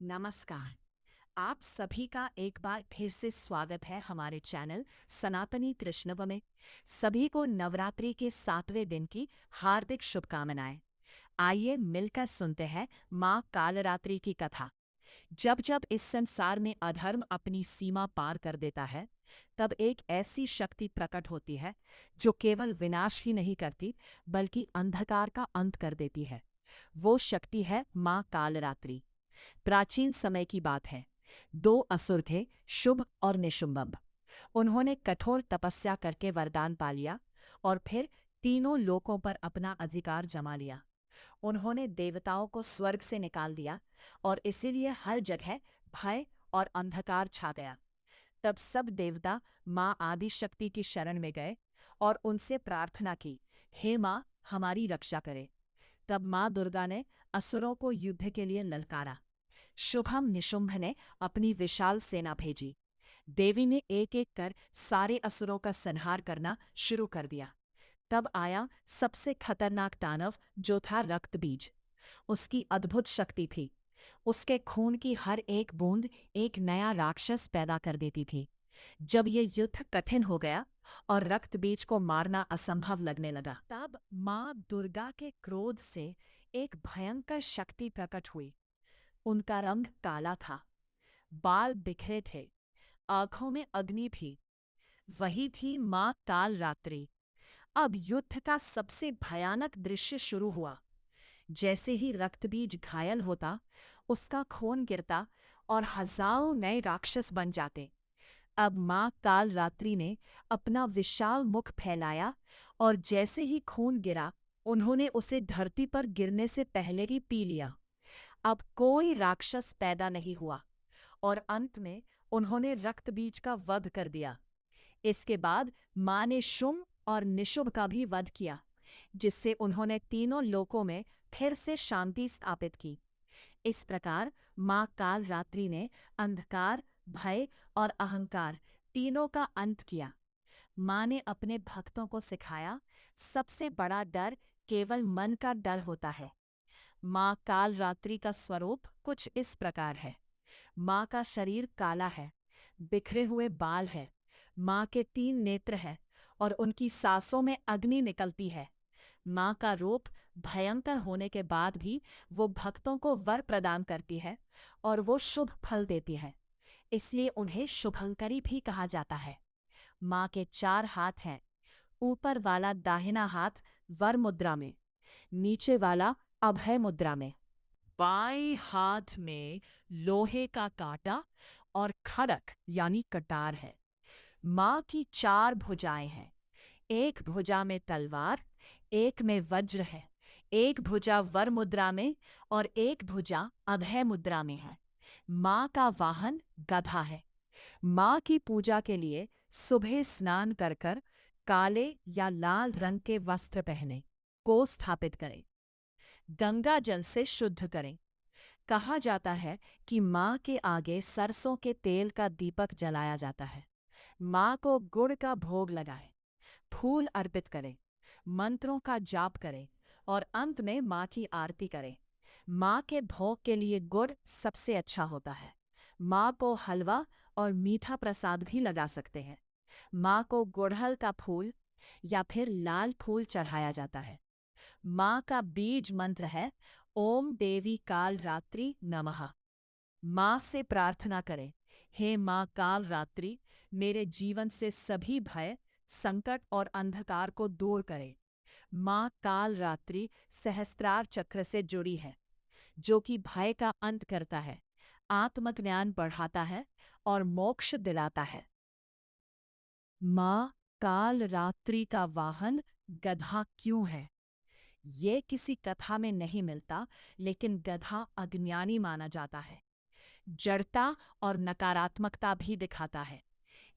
नमस्कार। आप सभी का एक बार फिर से स्वागत है हमारे चैनल सनातनी कृष्णव में। सभी को नवरात्रि के 7वें दिन की हार्दिक शुभकामनाएं। आइए मिलकर सुनते हैं माँ कालरात्रि की कथा। जब जब इस संसार में अधर्म अपनी सीमा पार कर देता है, तब एक ऐसी शक्ति प्रकट होती है जो केवल विनाश ही नहीं करती बल्कि अंधकार का अंत कर देती है। वो शक्ति है माँ कालरात्रि। प्राचीन समय की बात है। दो असुर थे, शुभ और निशुंभ। उन्होंने कठोर तपस्या करके वरदान पा लिया और फिर तीनों लोकों पर अपना अधिकार जमा लिया। उन्होंने देवताओं को स्वर्ग से निकाल दिया और इसीलिए हर जगह भय और अंधकार छा गया। तब सब देवता माँ आदि शक्ति की शरण में गए और उनसे प्रार्थना की, हे माँ, हमारी रक्षा करे। तब माँ दुर्गा ने असुरों को युद्ध के लिए ललकारा। शुभम निशुंभ ने अपनी विशाल सेना भेजी। देवी ने एक एक कर सारे असुरों का संहार करना शुरू कर दिया। तब आया सबसे खतरनाक दानव, जो था रक्त बीज। उसकी अद्भुत शक्ति थी। उसके खून की हर एक बूंद एक नया राक्षस पैदा कर देती थी। जब ये युद्ध कठिन हो गया और रक्त बीज को मारना असंभव लगने लगा, तब माँ दुर्गा के क्रोध से एक भयंकर शक्ति प्रकट हुई। उनका रंग काला था, बाल बिखरे थे, आंखों में अग्नि थी। वही थी माँ कालरात्रि। अब युद्ध का सबसे भयानक दृश्य शुरू हुआ। जैसे ही रक्तबीज घायल होता, उसका खून गिरता और हजारों नए राक्षस बन जाते। अब माँ कालरात्रि ने अपना विशाल मुख फैलाया और जैसे ही खून गिरा, उन्होंने उसे धरती पर गिरने से पहले ही पी लिया। अब कोई राक्षस पैदा नहीं हुआ और अंत में उन्होंने रक्तबीज का वध कर दिया। इसके बाद माँ ने शुंभ और निशुंभ का भी वध किया, जिससे उन्होंने तीनों लोकों में फिर से शांति स्थापित की। इस प्रकार माँ कालरात्रि ने अंधकार, भय और अहंकार तीनों का अंत किया। माँ ने अपने भक्तों को सिखाया, सबसे बड़ा डर केवल मन का डर होता है। माँ कालरात्रि का स्वरूप कुछ इस प्रकार है। माँ का शरीर काला है, बिखरे हुए बाल है। माँ के 3 नेत्र हैं और उनकी सांसों में अग्नि निकलती है। माँ का रूप भयंकर होने के बाद भी वो भक्तों को वर प्रदान करती है और वो शुभ फल देती है, इसलिए उन्हें शुभंकरी भी कहा जाता है। माँ के 4 हाथ हैं। ऊपर वाला दाहिना हाथ वर मुद्रा में, नीचे वाला अभय मुद्रा में। बाएं हाथ में लोहे का कांटा और खड़क यानी कटार है। माँ की 4 भुजाएं हैं। एक भुजा में तलवार, एक में वज्र है, एक भुजा वर मुद्रा में और एक भुजा अभय मुद्रा में है। माँ का वाहन गधा है। माँ की पूजा के लिए सुबह स्नान कर कर काले या लाल रंग के वस्त्र पहने को स्थापित करें। गंगा जल से शुद्ध करें। कहा जाता है कि माँ के आगे सरसों के तेल का दीपक जलाया जाता है। माँ को गुड़ का भोग लगाएं, फूल अर्पित करें, मंत्रों का जाप करें और अंत में माँ की आरती करें। माँ के भोग के लिए गुड़ सबसे अच्छा होता है। माँ को हलवा और मीठा प्रसाद भी लगा सकते हैं। माँ को गुड़हल का फूल या फिर लाल फूल चढ़ाया जाता है। माँ का बीज मंत्र है, ओम देवी कालरात्रि नमः। माँ से प्रार्थना करें, हे माँ कालरात्रि, मेरे जीवन से सभी भय, संकट और अंधकार को दूर करें। माँ कालरात्रि सहस्त्रार चक्र से जुड़ी है, जो कि भय का अंत करता है, आत्मज्ञान बढ़ाता है और मोक्ष दिलाता है। माँ कालरात्रि का वाहन गधा क्यों है? ये किसी कथा में नहीं मिलता, लेकिन गधा अज्ञानी माना जाता है, जड़ता और नकारात्मकता भी दिखाता है।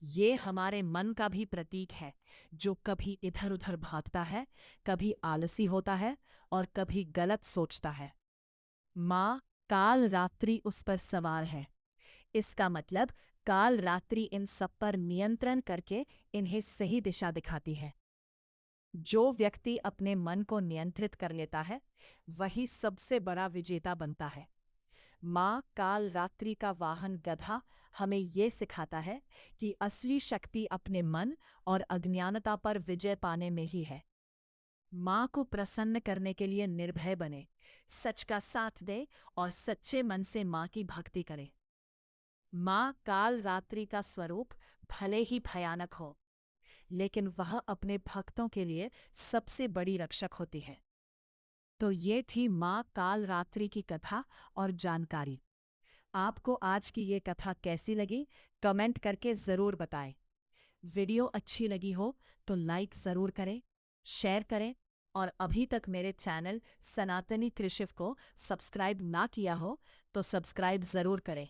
ये हमारे मन का भी प्रतीक है, जो कभी इधर उधर भागता है, कभी आलसी होता है और कभी गलत सोचता है। माँ कालरात्रि उस पर सवार है। इसका मतलब कालरात्रि इन सब पर नियंत्रण करके इन्हें सही दिशा दिखाती है। जो व्यक्ति अपने मन को नियंत्रित कर लेता है, वही सबसे बड़ा विजेता बनता है। माँ काल रात्रि का वाहन गधा हमें ये सिखाता है कि असली शक्ति अपने मन और अज्ञानता पर विजय पाने में ही है। माँ को प्रसन्न करने के लिए निर्भय बने, सच का साथ दे और सच्चे मन से माँ की भक्ति करे। माँ काल रात्रि का स्वरूप भले ही भयानक हो, लेकिन वह अपने भक्तों के लिए सबसे बड़ी रक्षक होती है। तो ये थी माँ काल रात्रि की कथा और जानकारी। आपको आज की ये कथा कैसी लगी, कमेंट करके ज़रूर बताएं। वीडियो अच्छी लगी हो तो लाइक ज़रूर करें, शेयर करें और अभी तक मेरे चैनल सनातनी त्रिशिव को सब्सक्राइब ना किया हो तो सब्सक्राइब ज़रूर करें।